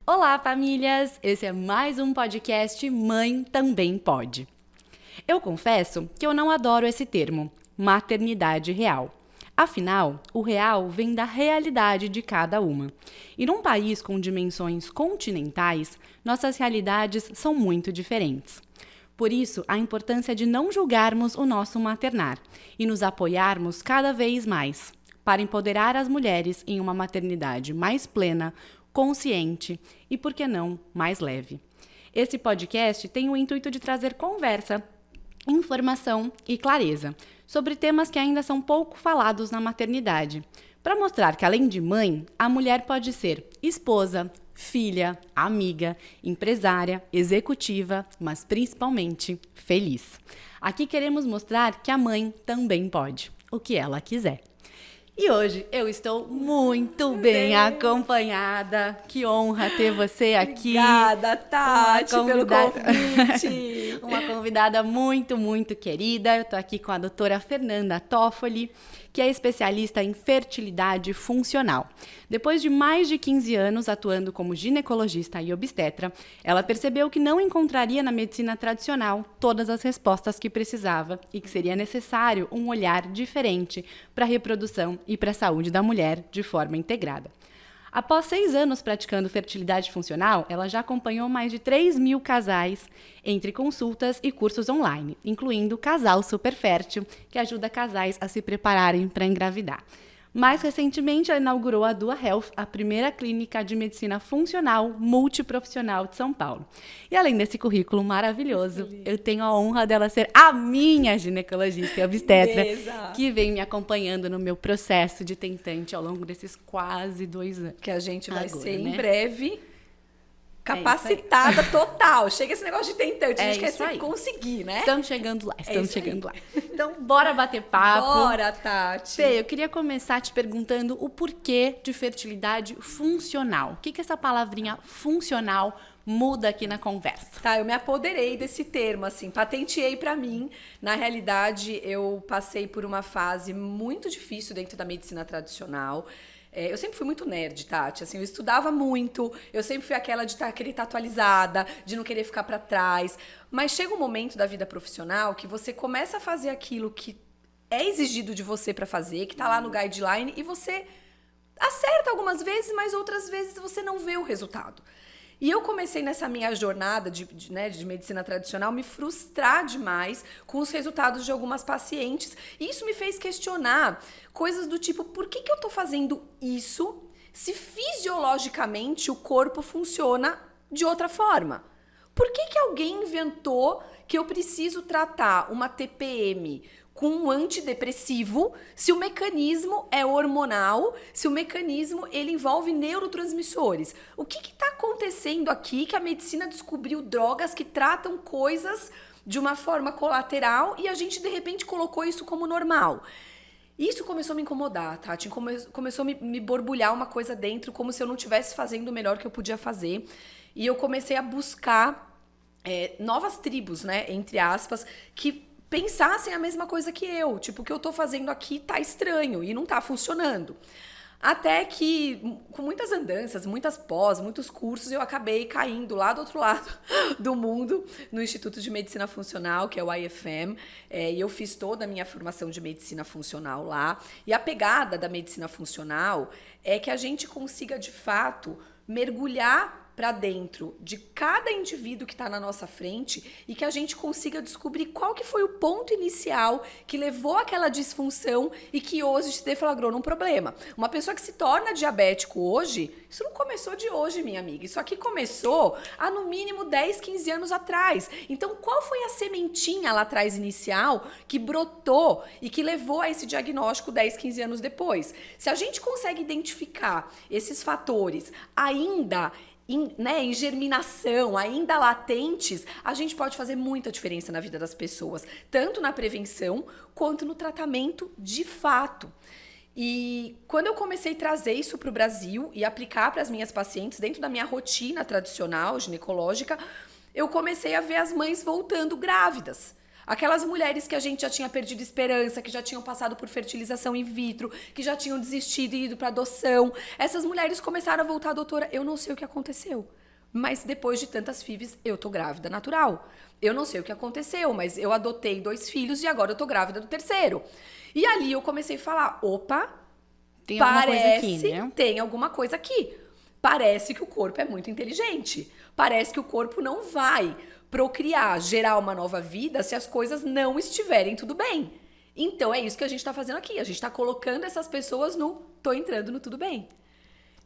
Olá, famílias! Esse é mais um podcast Mãe Também Pode. Eu confesso que eu não adoro esse termo, maternidade real. Afinal, o real vem da realidade de cada uma. E num país com dimensões continentais, nossas realidades são muito diferentes. Por isso, a importância de não julgarmos o nosso maternar e nos apoiarmos cada vez mais para empoderar as mulheres em uma maternidade mais plena, consciente e, por que não, mais leve. Esse podcast tem o intuito de trazer conversa, informação e clareza sobre temas que ainda são pouco falados na maternidade, para mostrar que, além de mãe, a mulher pode ser esposa, filha, amiga, empresária, executiva, mas principalmente feliz. Aqui queremos mostrar que a mãe também pode, o que ela quiser. E hoje eu estou muito bem acompanhada. Que honra ter você aqui. Obrigada, Tati, pelo convite. Uma convidada muito, muito querida. Eu estou aqui com a doutora Fernanda Toffoli, que é especialista em fertilidade funcional. Depois de mais de 15 anos atuando como ginecologista e obstetra, ela percebeu que não encontraria na medicina tradicional todas as respostas que precisava e que seria necessário um olhar diferente para a reprodução e para a saúde da mulher de forma integrada. Após 6 anos praticando fertilidade funcional, ela já acompanhou mais de 3.000 casais entre consultas e cursos online, incluindo o Casal Super Fértil, que ajuda casais a se prepararem para engravidar. Mais recentemente, ela inaugurou a Dua Health, a primeira clínica de medicina funcional multiprofissional de São Paulo. E além desse currículo maravilhoso, eu tenho a honra dela ser a minha ginecologista e obstetra, que vem me acompanhando no meu processo de tentante ao longo desses quase 2 anos. Que a gente vai agora, ser né? em breve capacitada total. Chega esse negócio de tentante, a gente quer conseguir, né? Estamos chegando lá, estamos chegando lá. Então, bora bater papo. Bora, Tati. Fê, eu queria começar te perguntando o porquê de fertilidade funcional. O que essa palavrinha funcional muda aqui na conversa? Tá, eu me apoderei desse termo, assim, patenteei pra mim. Na realidade, eu passei por uma fase muito difícil dentro da medicina tradicional. Eu sempre fui muito nerd, Tati, assim, eu estudava muito, eu sempre fui aquela de querer estar atualizada, de não querer ficar pra trás, mas chega um momento da vida profissional que você começa a fazer aquilo que é exigido de você pra fazer, que tá lá no guideline, e você acerta algumas vezes, mas outras vezes você não vê o resultado. E eu comecei nessa minha jornada de medicina tradicional me frustrar demais com os resultados de algumas pacientes. E isso me fez questionar coisas do tipo, por que eu tô fazendo isso se fisiologicamente o corpo funciona de outra forma? Por que alguém inventou que eu preciso tratar uma TPM com um antidepressivo se o mecanismo é hormonal, se o mecanismo ele envolve neurotransmissores? O que está acontecendo aqui que a medicina descobriu drogas que tratam coisas de uma forma colateral e a gente de repente colocou isso como normal? Isso começou a me incomodar, Tati, começou a me borbulhar uma coisa dentro, como se eu não estivesse fazendo o melhor que eu podia fazer. E eu comecei a buscar novas tribos, né, entre aspas, que pensassem a mesma coisa que eu. Tipo, o que eu tô fazendo aqui tá estranho e não tá funcionando. Até que, com muitas andanças, muitas pós, muitos cursos, eu acabei caindo lá do outro lado do mundo, no Instituto de Medicina Funcional, que é o IFM, e eu fiz toda a minha formação de medicina funcional lá. E a pegada da medicina funcional é que a gente consiga, de fato, mergulhar para dentro de cada indivíduo que está na nossa frente e que a gente consiga descobrir qual que foi o ponto inicial que levou àquela disfunção e que hoje se deflagrou num problema. Uma pessoa que se torna diabético hoje, isso não começou de hoje, minha amiga. Isso aqui começou há no mínimo 10, 15 anos atrás. Então, qual foi a sementinha lá atrás inicial que brotou e que levou a esse diagnóstico 10, 15 anos depois? Se a gente consegue identificar esses fatores ainda em germinação, ainda latentes, a gente pode fazer muita diferença na vida das pessoas, tanto na prevenção quanto no tratamento de fato. E quando eu comecei a trazer isso para o Brasil e aplicar para as minhas pacientes dentro da minha rotina tradicional, ginecológica, eu comecei a ver as mães voltando grávidas. Aquelas mulheres que a gente já tinha perdido esperança, que já tinham passado por fertilização in vitro, que já tinham desistido e ido para adoção. Essas mulheres começaram a voltar, doutora, eu não sei o que aconteceu. Mas depois de tantas FIVs, eu tô grávida natural. Eu não sei o que aconteceu, mas eu adotei 2 filhos e agora eu tô grávida do 3º. E ali eu comecei a falar, opa, tem alguma coisa aqui, né? Tem alguma coisa aqui. Parece que o corpo é muito inteligente. Parece que o corpo não vai procriar, gerar uma nova vida se as coisas não estiverem tudo bem. Então é isso que a gente tá fazendo aqui. A gente tá colocando essas pessoas no tô entrando no tudo bem.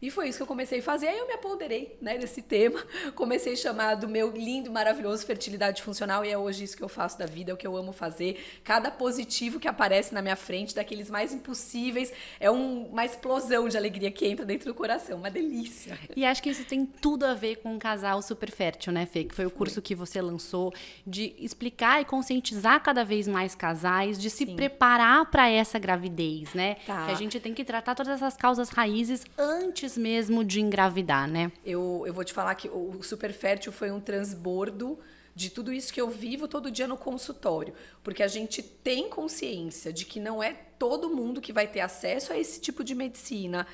E foi isso que eu comecei a fazer. Aí eu me apoderei, né, desse tema. Comecei a chamar do meu lindo, maravilhoso fertilidade funcional. E é hoje isso que eu faço da vida, é o que eu amo fazer. Cada positivo que aparece na minha frente, daqueles mais impossíveis, é uma explosão de alegria que entra dentro do coração. Uma delícia. E acho que isso tem tudo a ver com um casal super fértil, né, Fê? Que foi o curso que você lançou, de explicar e conscientizar cada vez mais casais, de se preparar para essa gravidez, né? Tá. Que a gente tem que tratar todas essas causas raízes antes mesmo de engravidar, né? Eu vou te falar que o Super Fértil foi um transbordo de tudo isso que eu vivo todo dia no consultório. Porque a gente tem consciência de que não é todo mundo que vai ter acesso a esse tipo de medicina.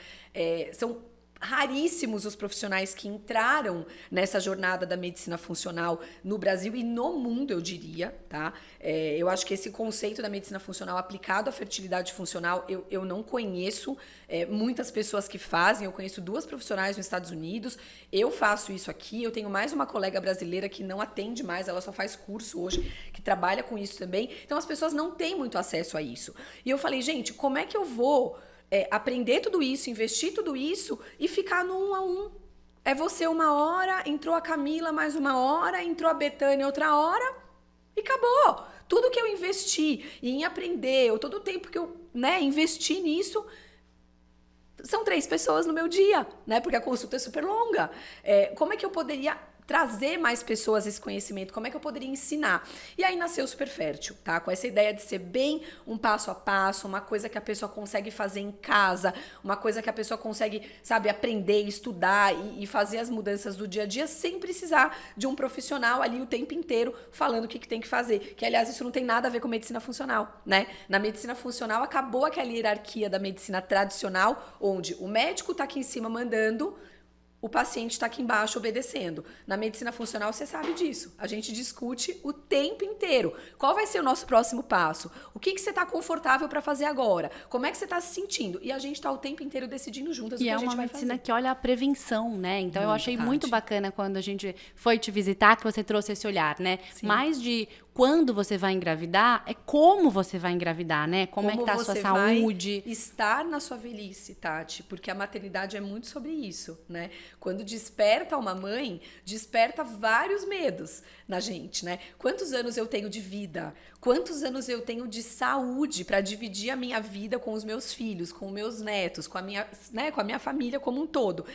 São raríssimos os profissionais que entraram nessa jornada da medicina funcional no Brasil e no mundo, eu diria, tá? Eu acho que esse conceito da medicina funcional aplicado à fertilidade funcional, eu não conheço muitas pessoas que fazem. Eu conheço 2 profissionais nos Estados Unidos, eu faço isso aqui, eu tenho mais uma colega brasileira que não atende mais, ela só faz curso hoje, que trabalha com isso também. Então as pessoas não têm muito acesso a isso. E eu falei, gente, como é que eu vou aprender tudo isso, investir tudo isso e ficar no 1 a 1. É você uma hora, entrou a Camila mais uma hora, entrou a Betânia outra hora e acabou. Tudo que eu investi em aprender, ou todo o tempo que eu investi nisso, são 3 pessoas no meu dia, né? Porque a consulta é super longa. Como é que eu poderia trazer mais pessoas esse conhecimento? Como é que eu poderia ensinar? E aí nasceu o Super Fértil, tá? Com essa ideia de ser bem um passo a passo, uma coisa que a pessoa consegue fazer em casa, uma coisa que a pessoa consegue, sabe, aprender, estudar e fazer as mudanças do dia a dia sem precisar de um profissional ali o tempo inteiro falando o que tem que fazer. Que, aliás, isso não tem nada a ver com medicina funcional, né? Na medicina funcional acabou aquela hierarquia da medicina tradicional, onde o médico tá aqui em cima mandando, o paciente está aqui embaixo obedecendo. Na medicina funcional, você sabe disso. A gente discute o tempo inteiro. Qual vai ser o nosso próximo passo? O que você está confortável para fazer agora? Como é que você está se sentindo? E a gente está o tempo inteiro decidindo juntas o que a gente vai fazer. E é uma medicina que olha a prevenção, né? Então, eu achei Tati, muito bacana quando a gente foi te visitar, que você trouxe esse olhar, né? Sim. Mais de quando você vai engravidar, é como você vai engravidar, né? Como é que tá a sua saúde. Vai estar na sua velhice, Tati, porque a maternidade é muito sobre isso, né? Quando desperta uma mãe, desperta vários medos na gente, né? Quantos anos eu tenho de vida? Quantos anos eu tenho de saúde para dividir a minha vida com os meus filhos, com os meus netos, com a minha família como um todo?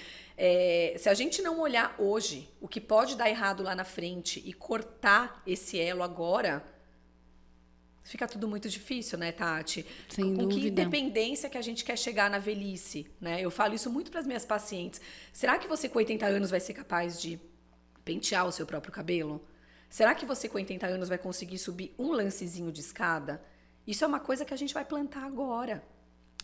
Se a gente não olhar hoje o que pode dar errado lá na frente e cortar esse elo agora, fica tudo muito difícil, né, Tati? Sem Com dúvida. que dependência que a gente quer chegar na velhice, né? Eu falo isso muito para as minhas pacientes. Será que você com 80 anos vai ser capaz de pentear o seu próprio cabelo? Será que você com 80 anos vai conseguir subir um lancezinho de escada? Isso é uma coisa que a gente vai plantar agora.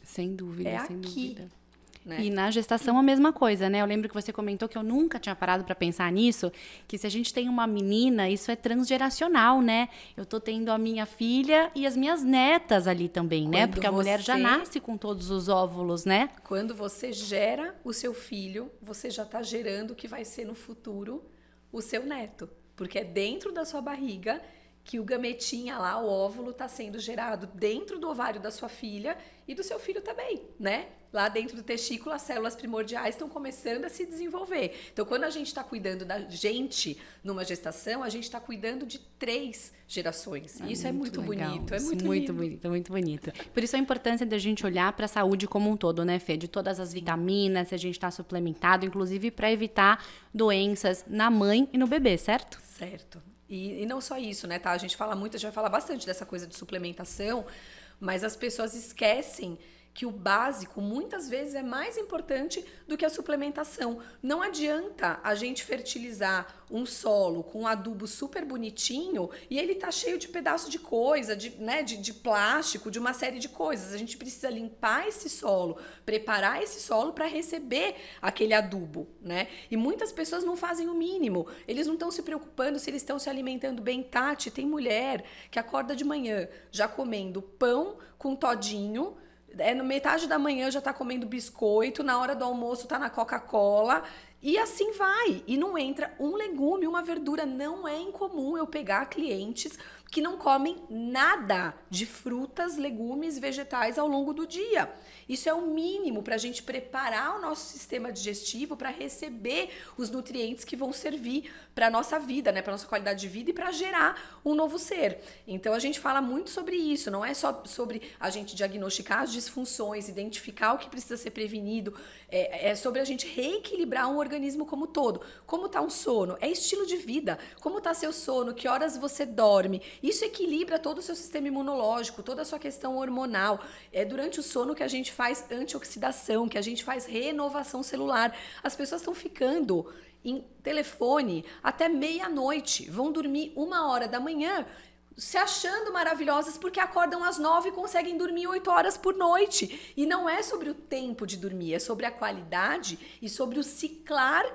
Sem dúvida, sem aqui. dúvida. Né? E na gestação a mesma coisa, né? Eu lembro que você comentou que eu nunca tinha parado para pensar nisso, que se a gente tem uma menina, isso é transgeracional, né? Eu tô tendo a minha filha e as minhas netas ali também, né? Porque a mulher já nasce com todos os óvulos, né? Quando você gera o seu filho, você já tá gerando o que vai ser no futuro o seu neto. Porque é dentro da sua barriga que o gametinha lá, o óvulo, tá sendo gerado dentro do ovário da sua filha e do seu filho também, né? Lá dentro do testículo, as células primordiais estão começando a se desenvolver. Então, quando a gente está cuidando da gente numa gestação, a gente está cuidando de 3 gerações. E isso é muito bonito, é muito lindo. Bonito, muito bonito. Por isso a importância da gente olhar para a saúde como um todo, né, Fê? De todas as vitaminas, se a gente está suplementado, inclusive para evitar doenças na mãe e no bebê, certo? Certo. E não só isso, né, tá? A gente vai falar bastante dessa coisa de suplementação, mas as pessoas esquecem que o básico muitas vezes é mais importante do que a suplementação. Não adianta a gente fertilizar um solo com um adubo super bonitinho e ele tá cheio de pedaço de coisa, de plástico, de uma série de coisas. A gente precisa limpar esse solo, preparar esse solo para receber aquele adubo, né? E muitas pessoas não fazem o mínimo. Eles não estão se preocupando se eles estão se alimentando bem. Tati, tem mulher que acorda de manhã já comendo pão com todinho, no metade da manhã já tá comendo biscoito, na hora do almoço tá na Coca-Cola, e assim vai. E não entra um legume, uma verdura. Não é incomum eu pegar clientes que não comem nada de frutas, legumes, vegetais ao longo do dia. Isso é o mínimo para a gente preparar o nosso sistema digestivo para receber os nutrientes que vão servir para a nossa vida, né? Para a nossa qualidade de vida e para gerar um novo ser. Então a gente fala muito sobre isso, não é só sobre a gente diagnosticar as disfunções, identificar o que precisa ser prevenido, é sobre a gente reequilibrar um organismo como todo. Como está um sono? É estilo de vida. Como está seu sono? Que horas você dorme? Isso equilibra todo o seu sistema imunológico, toda a sua questão hormonal. É durante o sono que a gente faz antioxidação, que a gente faz renovação celular. As pessoas estão ficando em telefone até meia-noite, vão dormir 1h da manhã, se achando maravilhosas porque acordam às 9 e conseguem dormir 8 horas por noite. E não é sobre o tempo de dormir, é sobre a qualidade e sobre o ciclar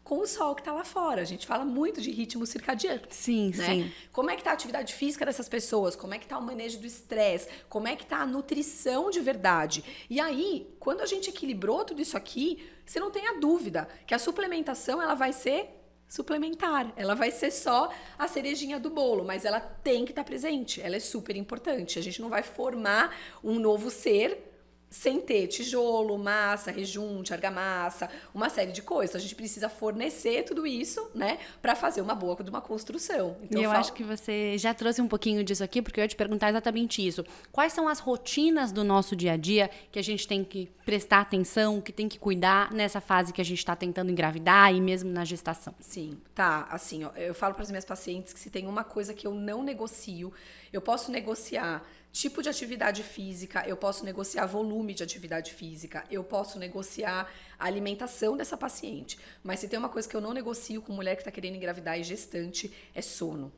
com o sol que tá lá fora. A gente fala muito de ritmo circadiano. Sim, né? sim. Como é que tá a atividade física dessas pessoas? Como é que tá o manejo do estresse? Como é que tá a nutrição de verdade? E aí, quando a gente equilibrou tudo isso aqui, você não tenha dúvida que a suplementação, ela vai ser suplementar. Ela vai ser só a cerejinha do bolo, mas ela tem que estar presente. Ela é super importante. A gente não vai formar um novo ser sem ter tijolo, massa, rejunte, argamassa, uma série de coisas. A gente precisa fornecer tudo isso, né, para fazer uma boa de uma construção. Então, e eu acho que você já trouxe um pouquinho disso aqui, porque eu ia te perguntar exatamente isso. Quais são as rotinas do nosso dia a dia que a gente tem que prestar atenção, que tem que cuidar nessa fase que a gente está tentando engravidar e mesmo na gestação? Sim, tá. Assim, ó, eu falo para as minhas pacientes que se tem uma coisa que eu não negocio, eu posso negociar tipo de atividade física, eu posso negociar volume de atividade física, eu posso negociar a alimentação dessa paciente. Mas se tem uma coisa que eu não negocio com mulher que está querendo engravidar e gestante, é sono,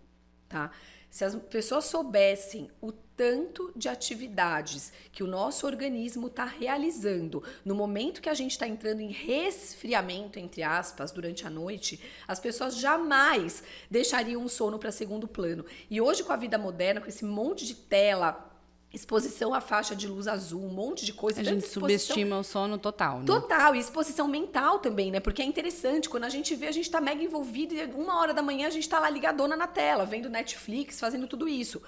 tá? Se as pessoas soubessem o tanto de atividades que o nosso organismo está realizando no momento que a gente está entrando em resfriamento, entre aspas, durante a noite, as pessoas jamais deixariam o sono para segundo plano. E hoje, com a vida moderna, com esse monte de tela, exposição à faixa de luz azul, um monte de coisa. A gente subestima o sono total, né? Total, e exposição mental também, né? Porque é interessante, quando a gente vê, a gente tá mega envolvido e 1h da manhã a gente tá lá ligadona na tela, vendo Netflix, fazendo tudo isso.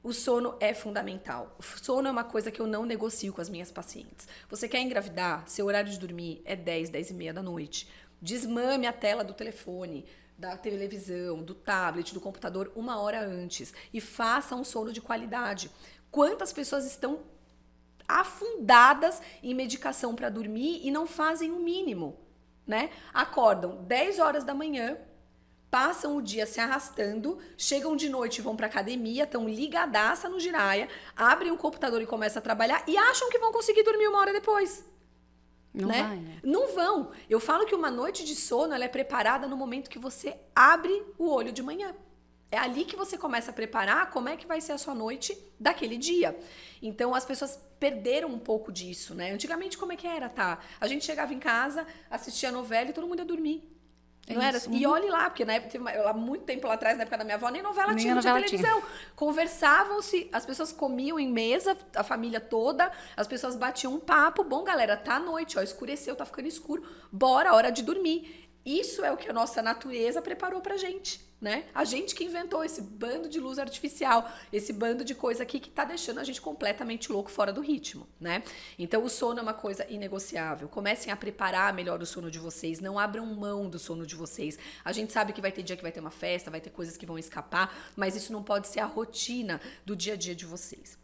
O sono é fundamental. O sono é uma coisa que eu não negocio com as minhas pacientes. Você quer engravidar? Seu horário de dormir é 10, 10h30 da noite. Desmame a tela do telefone, da televisão, do tablet, do computador 1h antes e faça um sono de qualidade. Quantas pessoas estão afundadas em medicação para dormir e não fazem o mínimo, né? Acordam 10 horas da manhã, passam o dia se arrastando, chegam de noite e vão para academia, estão ligadaça no giraia, abrem o computador e começam a trabalhar e acham que vão conseguir dormir 1h depois. Não né? vai, né? Não vão. Eu falo que uma noite de sono ela é preparada no momento que você abre o olho de manhã. É ali que você começa a preparar como é que vai ser a sua noite daquele dia. Então, as pessoas perderam um pouco disso, né? Antigamente, como é que era, tá? A gente chegava em casa, assistia a novela e todo mundo ia dormir. Não era assim? E olhe lá, porque na época, há muito tempo lá atrás, na época da minha avó, nem novela tinha, não tinha televisão. Conversavam-se, as pessoas comiam em mesa, a família toda, as pessoas batiam um papo. Bom, galera, tá à noite, ó, escureceu, tá ficando escuro, bora, hora de dormir. Isso é o que a nossa natureza preparou pra gente, né? A gente que inventou esse bando de luz artificial, esse bando de coisa aqui que tá deixando a gente completamente louco fora do ritmo, né? Então o sono é uma coisa inegociável. Comecem a preparar melhor o sono de vocês, não abram mão do sono de vocês. A gente sabe que vai ter dia que vai ter uma festa, vai ter coisas que vão escapar, mas isso não pode ser a rotina do dia a dia de vocês.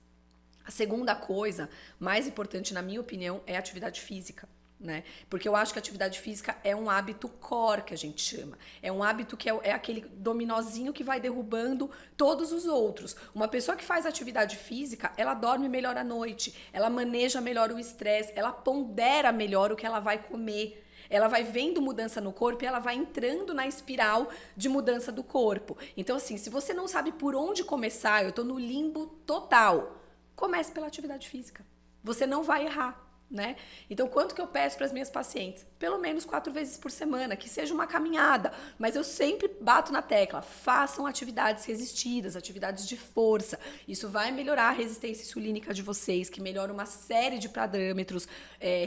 A segunda coisa, mais importante na minha opinião, é a atividade física. né? Porque eu acho que a atividade física é um hábito core, que a gente chama. É um hábito que é aquele dominozinho que vai derrubando todos os outros. Uma pessoa que faz atividade física, ela dorme melhor à noite, ela maneja melhor o estresse, ela pondera melhor o que ela vai comer. Ela vai vendo mudança no corpo e ela vai entrando na espiral de mudança do corpo. Então, assim, se você não sabe por onde começar, eu tô no limbo total, comece pela atividade física. Você não vai errar. Né? Então, quanto que eu peço para as minhas pacientes? Pelo menos 4 vezes por semana, que seja uma caminhada. Mas eu sempre bato na tecla, façam atividades resistidas, atividades de força. Isso vai melhorar a resistência insulínica de vocês, que melhora uma série de parâmetros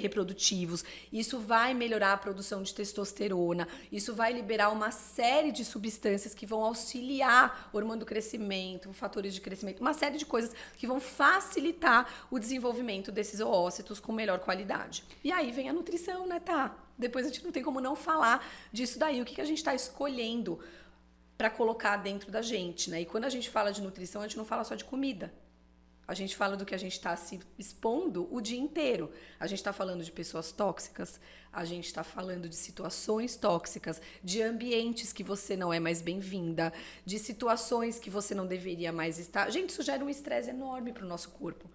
reprodutivos. Isso vai melhorar a produção de testosterona. Isso vai liberar uma série de substâncias que vão auxiliar o hormônio do crescimento, fatores de crescimento, uma série de coisas que vão facilitar o desenvolvimento desses oócitos com melhor qualidade. E aí vem a nutrição, né, tá? Depois a gente não tem como não falar disso daí. O que a gente está escolhendo para colocar dentro da gente, né? E quando a gente fala de nutrição, a gente não fala só de comida. A gente fala do que a gente está se expondo o dia inteiro. A gente está falando de pessoas tóxicas, a gente está falando de situações tóxicas, de ambientes que você não é mais bem-vinda, de situações que você não deveria mais estar. Gente, isso gera um estresse enorme para o nosso corpo.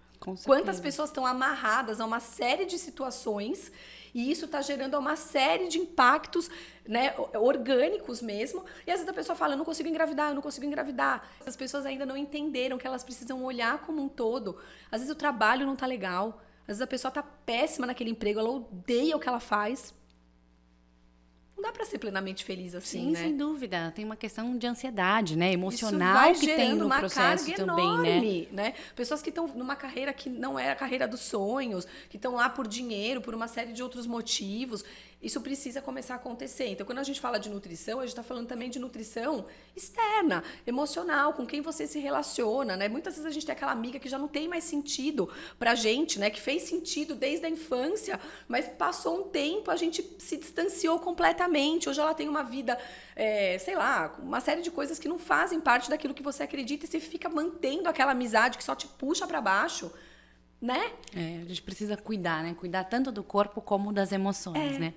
Quantas pessoas estão amarradas a uma série de situações e isso está gerando uma série de impactos, né, orgânicos mesmo. E às vezes a pessoa fala, eu não consigo engravidar, eu não consigo engravidar. As pessoas ainda não entenderam que elas precisam olhar como um todo. Às vezes o trabalho não está legal, às vezes a pessoa está péssima naquele emprego, ela odeia o que ela faz. Não dá para ser plenamente feliz assim, sim, né? Sem dúvida. Tem uma questão de ansiedade, né? Emocional que tem no processo também, enorme, né? Pessoas que estão numa carreira que não é a carreira dos sonhos, que estão lá por dinheiro, por uma série de outros motivos. Isso precisa começar a acontecer. Então, quando a gente fala de nutrição, a gente está falando também de nutrição externa, emocional, com quem você se relaciona, né? Muitas vezes a gente tem aquela amiga que já não tem mais sentido pra gente, né? Que fez sentido desde a infância, mas passou um tempo, a gente se distanciou completamente. Hoje ela tem uma vida, sei lá, uma série de coisas que não fazem parte daquilo que você acredita e você fica mantendo aquela amizade que só te puxa pra baixo. Né? A gente precisa cuidar, né? Cuidar tanto do corpo como das emoções, né?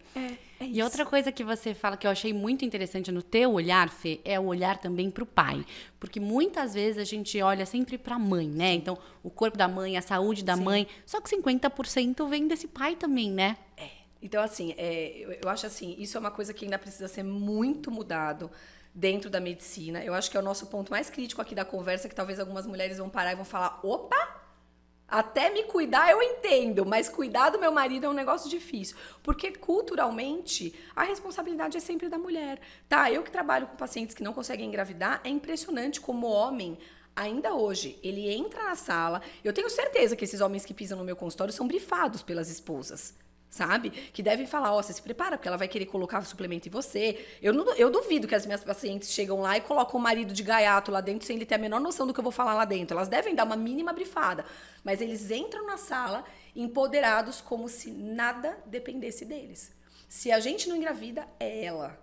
E outra coisa que você fala que eu achei muito interessante no teu olhar, Fê, é o olhar também pro pai. Porque muitas vezes a gente olha sempre pra mãe, né? Então, o corpo da mãe, a saúde da mãe. Só que 50% vem desse pai também, né? Então, assim, eu acho assim, isso é uma coisa que ainda precisa ser muito mudado dentro da medicina. Eu acho que é o nosso ponto mais crítico aqui da conversa, que talvez algumas mulheres vão parar e vão falar, opa! Até me cuidar eu entendo, mas cuidar do meu marido é um negócio difícil. Porque culturalmente a responsabilidade é sempre da mulher. Tá, eu que trabalho com pacientes que não conseguem engravidar, é impressionante como o homem, ainda hoje, ele entra na sala. Eu tenho certeza que esses homens que pisam no meu consultório são brifados pelas esposas. Sabe? Que devem falar, você se prepara, porque ela vai querer colocar suplemento em você. Eu duvido que as minhas pacientes chegam lá e colocam o marido de gaiato lá dentro sem ele ter a menor noção do que eu vou falar lá dentro. Elas devem dar uma mínima brifada. Mas eles entram na sala empoderados como se nada dependesse deles. Se a gente não engravida, é ela.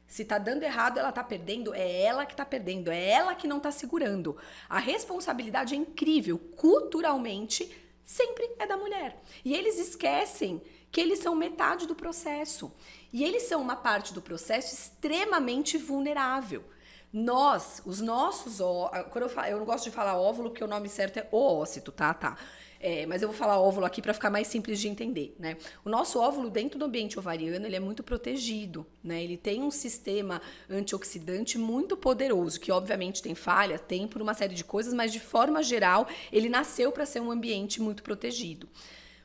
Se tá dando errado, ela tá perdendo, é ela que tá perdendo, é ela que não tá segurando. A responsabilidade é incrível. Culturalmente, sempre é da mulher. E eles esquecem que eles são metade do processo. E eles são uma parte do processo extremamente vulnerável. Nós, os nossos quando eu não gosto de falar óvulo, porque o nome certo é oócito, tá? Mas eu vou falar óvulo aqui para ficar mais simples de entender, né? O nosso óvulo, dentro do ambiente ovariano, ele é muito protegido, né? Ele tem um sistema antioxidante muito poderoso, que obviamente tem falha, tem por uma série de coisas, mas de forma geral, ele nasceu para ser um ambiente muito protegido.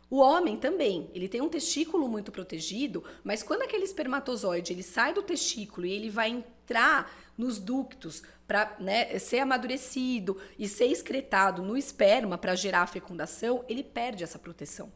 O homem também, ele tem um testículo muito protegido, mas quando aquele espermatozoide ele sai do testículo e ele vai entrar nos ductos para, né, ser amadurecido e ser excretado no esperma para gerar a fecundação, ele perde essa proteção.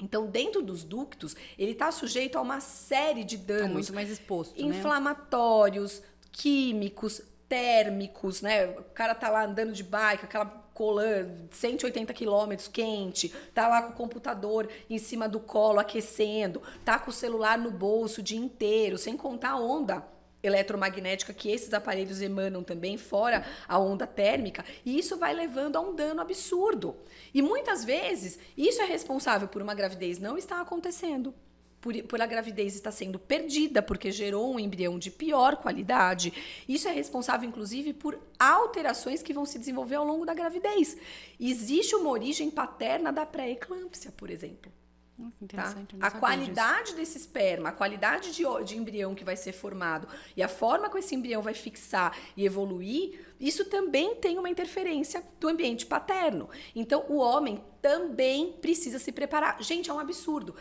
Então, dentro dos ductos, ele está sujeito a uma série de danos muito mais exposto, inflamatórios, químicos, térmicos, né? O cara tá lá andando de bike, aquela colã 180 quilômetros quente, tá lá com o computador em cima do colo aquecendo, tá com o celular no bolso o dia inteiro, sem contar a onda eletromagnética que esses aparelhos emanam também, fora a onda térmica, e isso vai levando a um dano absurdo. E muitas vezes, isso é responsável por uma gravidez não estar acontecendo. por a gravidez estar sendo perdida, porque gerou um embrião de pior qualidade. Isso é responsável, inclusive, por alterações que vão se desenvolver ao longo da gravidez. Existe uma origem paterna da pré-eclâmpsia, por exemplo. Interessante, Tá? A qualidade desse esperma, a qualidade de embrião que vai ser formado e a forma que esse embrião vai fixar e evoluir, isso também tem uma interferência do ambiente paterno. Então, o homem também precisa se preparar. Gente, é um absurdo.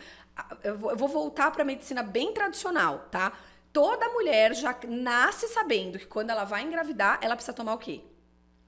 Eu vou voltar para a medicina bem tradicional, tá? Toda mulher já nasce sabendo que quando ela vai engravidar, ela precisa tomar o quê?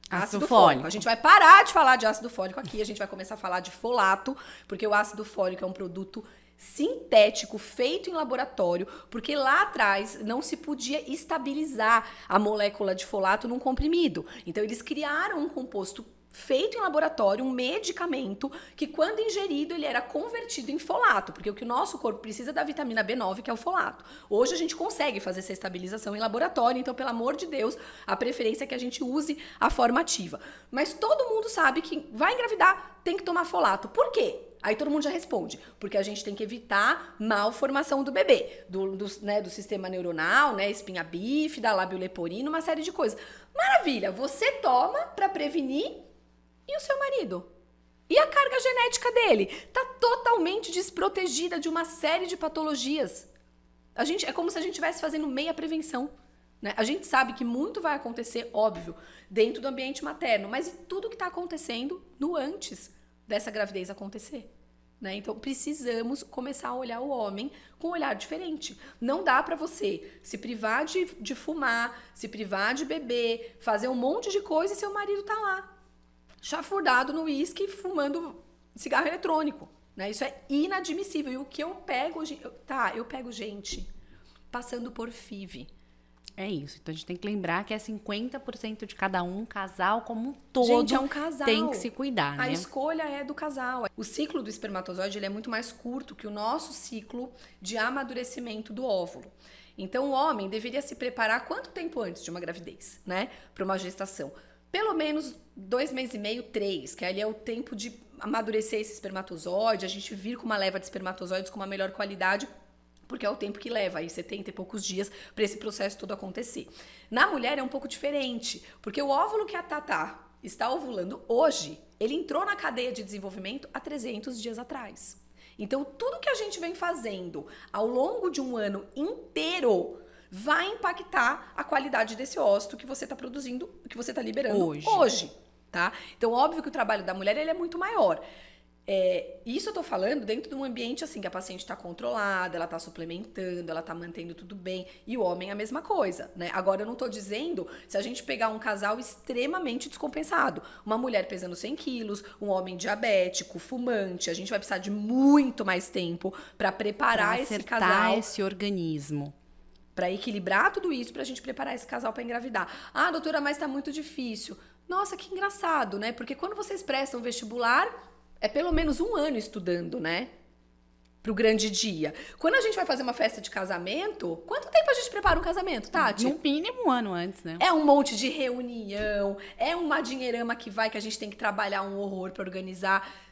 Ácido fólico. A gente vai parar de falar de ácido fólico aqui, a gente vai começar a falar de folato, porque o ácido fólico é um produto sintético feito em laboratório, porque lá atrás não se podia estabilizar a molécula de folato num comprimido. Então eles criaram um composto feito em laboratório, um medicamento que quando ingerido ele era convertido em folato, porque o que o nosso corpo precisa é da vitamina B9, que é o folato. Hoje a gente consegue fazer essa estabilização em laboratório, então pelo amor de Deus, a preferência é que a gente use a forma ativa. Mas todo mundo sabe que vai engravidar, tem que tomar folato. Por quê? Aí todo mundo já responde, porque a gente tem que evitar malformação do bebê, do sistema neuronal, né, espinha bífida, lábio leporino, uma série de coisas. Maravilha, você toma para prevenir. E o seu marido? E a carga genética dele? Tá totalmente desprotegida de uma série de patologias. É como se a gente estivesse fazendo meia prevenção. Né? A gente sabe que muito vai acontecer, óbvio, dentro do ambiente materno, mas e tudo que está acontecendo no antes dessa gravidez acontecer? Né? Então, precisamos começar a olhar o homem com um olhar diferente. Não dá para você se privar de fumar, se privar de beber, fazer um monte de coisa e seu marido tá lá, chafurdado no uísque, fumando cigarro eletrônico, né? Isso é inadmissível. E o que eu pego gente passando por FIV. É isso. Então a gente tem que lembrar que é 50% de cada um, casal como um todo. Gente, é um casal. Tem que se cuidar, né? A escolha é do casal. O ciclo do espermatozoide ele é muito mais curto que o nosso ciclo de amadurecimento do óvulo. Então o homem deveria se preparar quanto tempo antes de uma gravidez, né? Para uma gestação? Pelo menos 2 meses e meio, 3, que ali é o tempo de amadurecer esse espermatozoide, a gente vir com uma leva de espermatozoides com uma melhor qualidade, porque é o tempo que leva, aí 70 e poucos dias, para esse processo todo acontecer. Na mulher é um pouco diferente, porque o óvulo que a Tatá está ovulando hoje, ele entrou na cadeia de desenvolvimento há 300 dias atrás. Então, tudo que a gente vem fazendo ao longo de um ano inteiro vai impactar a qualidade desse óvulo que você está produzindo, que você está liberando hoje, tá? Então, óbvio que o trabalho da mulher ele é muito maior. Isso eu tô falando dentro de um ambiente assim, que a paciente está controlada, ela está suplementando, ela está mantendo tudo bem, e o homem é a mesma coisa, né? Agora, eu não tô dizendo se a gente pegar um casal extremamente descompensado, uma mulher pesando 100 quilos, um homem diabético, fumante, a gente vai precisar de muito mais tempo para preparar esse casal, esse organismo. Para equilibrar tudo isso, pra gente preparar esse casal para engravidar. Ah, doutora, mas tá muito difícil. Nossa, que engraçado, né? Porque quando vocês prestam vestibular, é pelo menos 1 ano estudando, né? Pro grande dia. Quando a gente vai fazer uma festa de casamento, quanto tempo a gente prepara um casamento, Tati? No mínimo 1 ano antes, né? É um monte de reunião, é uma dinheirama que a gente tem que trabalhar um horror para organizar.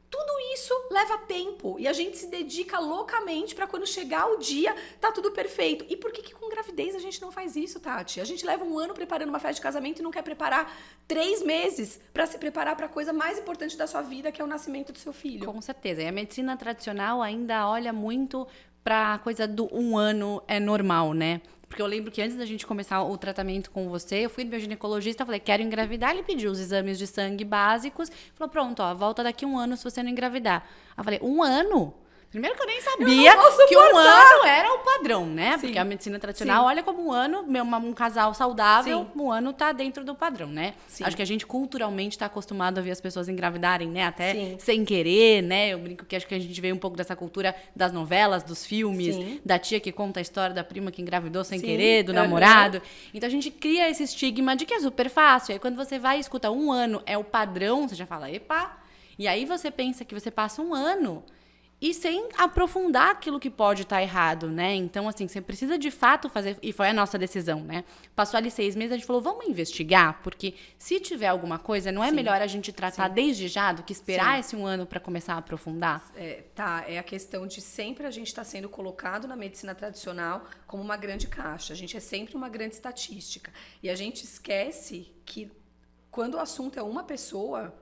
Tudo isso leva tempo e a gente se dedica loucamente para quando chegar o dia, tá tudo perfeito. E por que com gravidez a gente não faz isso, Tati? A gente leva 1 ano preparando uma festa de casamento e não quer preparar 3 meses para se preparar para a coisa mais importante da sua vida, que é o nascimento do seu filho. Com certeza. E a medicina tradicional ainda olha muito para a coisa do 1 ano é normal, né? Porque eu lembro que antes da gente começar o tratamento com você, eu fui no meu ginecologista, falei, quero engravidar. Ele pediu os exames de sangue básicos. Falou, pronto, ó, volta daqui 1 ano se você não engravidar. Eu falei, 1 ano? Primeiro que eu nem sabia que 1 ano era o padrão, né? Sim. Porque a medicina tradicional olha como 1 ano, um casal saudável, 1 ano tá dentro do padrão, né? Sim. Acho que a gente culturalmente tá acostumado a ver as pessoas engravidarem, né? Até sem querer, né? Eu brinco que acho que a gente veio um pouco dessa cultura das novelas, dos filmes, da tia que conta a história da prima que engravidou sem querer, do namorado. Então a gente cria esse estigma de que é super fácil. Aí quando você vai e escuta 1 ano é o padrão, você já fala, epa. E aí você pensa que você passa 1 ano e sem aprofundar aquilo que pode estar errado, né? Então, assim, você precisa de fato fazer, e foi a nossa decisão, né? Passou ali 6 meses, a gente falou, vamos investigar, porque se tiver alguma coisa, não é melhor a gente tratar desde já do que esperar esse 1 ano para começar a aprofundar? É a questão de sempre a gente estar sendo colocado na medicina tradicional como uma grande caixa, a gente é sempre uma grande estatística, e a gente esquece que quando o assunto é uma pessoa,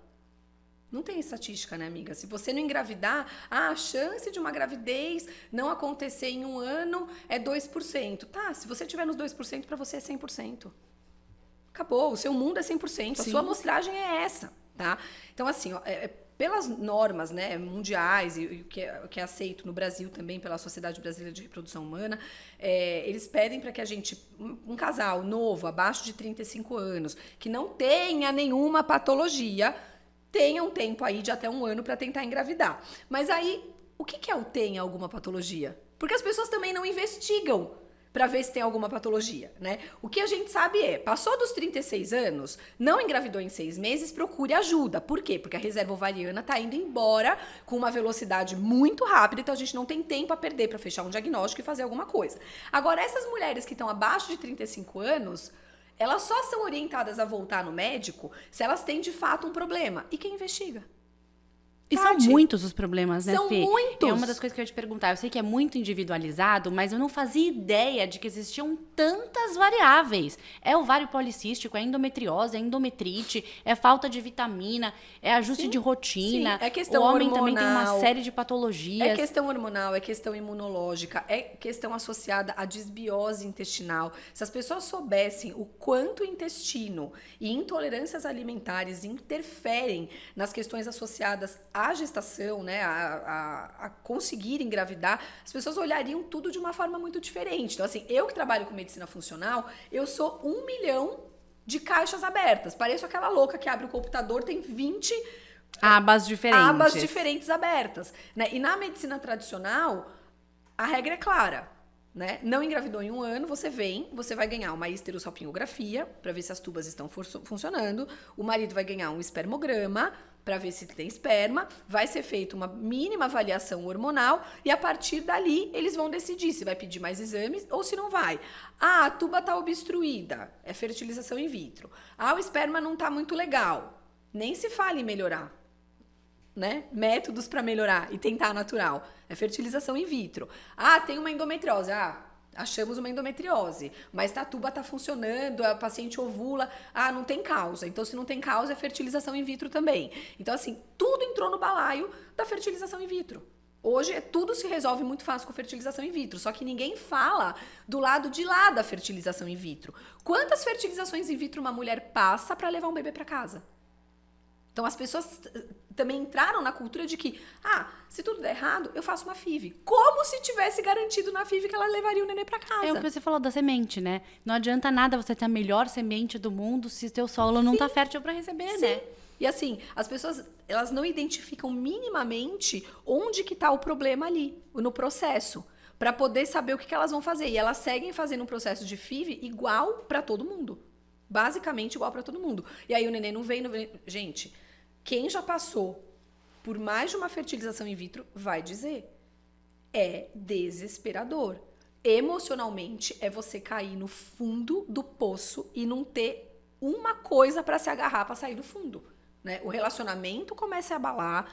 não tem estatística, né, amiga? Se você não engravidar, a chance de uma gravidez não acontecer em 1 ano é 2%. Tá, se você tiver nos 2%, para você é 100%. Acabou, o seu mundo é 100%, a sua amostragem é essa, tá? Então, assim, pelas normas, né, mundiais e o que é aceito no Brasil também pela Sociedade Brasileira de Reprodução Humana, eles pedem para que a gente, um casal novo, abaixo de 35 anos, que não tenha nenhuma patologia, tenha um tempo aí de até 1 ano para tentar engravidar. Mas aí, o que é o tenha alguma patologia? Porque as pessoas também não investigam para ver se tem alguma patologia, né? O que a gente sabe passou dos 36 anos, não engravidou em 6 meses, procure ajuda. Por quê? Porque a reserva ovariana tá indo embora com uma velocidade muito rápida, então a gente não tem tempo a perder para fechar um diagnóstico e fazer alguma coisa. Agora, essas mulheres que estão abaixo de 35 anos, elas só são orientadas a voltar no médico se elas têm de fato um problema. E quem investiga? E são muitos os problemas, né, São Fê? muitos. É uma das coisas que eu ia te perguntar. Eu sei que é muito individualizado, mas eu não fazia ideia de que existiam tantas variáveis. É ovário policístico, é endometriose, é endometrite, é falta de vitamina, é ajuste de rotina. Sim. É questão o homem hormonal, também tem uma série de patologias. É questão hormonal, é questão imunológica, é questão associada à desbiose intestinal. Se as pessoas soubessem o quanto o intestino e intolerâncias alimentares interferem nas questões associadas à gestação, né, a conseguir engravidar, as pessoas olhariam tudo de uma forma muito diferente. Então, assim, eu que trabalho com medicina funcional, eu sou 1 milhão de caixas abertas. Pareço aquela louca que abre o computador, tem 20 abas diferentes abertas, né? E na medicina tradicional, a regra é clara, né? Não engravidou em 1 ano, você vai ganhar uma histerossalpingografia para ver se as tubas estão funcionando, o marido vai ganhar um espermograma para ver se tem esperma, vai ser feita uma mínima avaliação hormonal e a partir dali eles vão decidir se vai pedir mais exames ou se não vai. Ah, a tuba está obstruída, é fertilização in vitro. Ah, o esperma não está muito legal, nem se fala em melhorar, né? Métodos para melhorar e tentar natural, é fertilização in vitro. Ah, tem uma endometriose, achamos uma endometriose, mas a tuba está funcionando, a paciente ovula, não tem causa. Então, se não tem causa, é fertilização in vitro também. Então, assim, tudo entrou no balaio da fertilização in vitro. Hoje, tudo se resolve muito fácil com fertilização in vitro, só que ninguém fala do lado de lá da fertilização in vitro. Quantas fertilizações in vitro uma mulher passa para levar um bebê para casa? Então, as pessoas também entraram na cultura de que, se tudo der errado, eu faço uma FIV. Como se tivesse garantido na FIV que ela levaria o nenê pra casa. É o que você falou da semente, né? Não adianta nada você ter a melhor semente do mundo se o teu solo não tá fértil para receber, né? E assim, as pessoas, elas não identificam minimamente onde que tá o problema ali, no processo, para poder saber o que elas vão fazer. E elas seguem fazendo um processo de FIV igual para todo mundo. Basicamente igual para todo mundo. E aí o neném não vem. Gente, quem já passou por mais de uma fertilização in vitro vai dizer. É desesperador. Emocionalmente é você cair no fundo do poço e não ter uma coisa para se agarrar para sair do fundo, né? O relacionamento começa a abalar.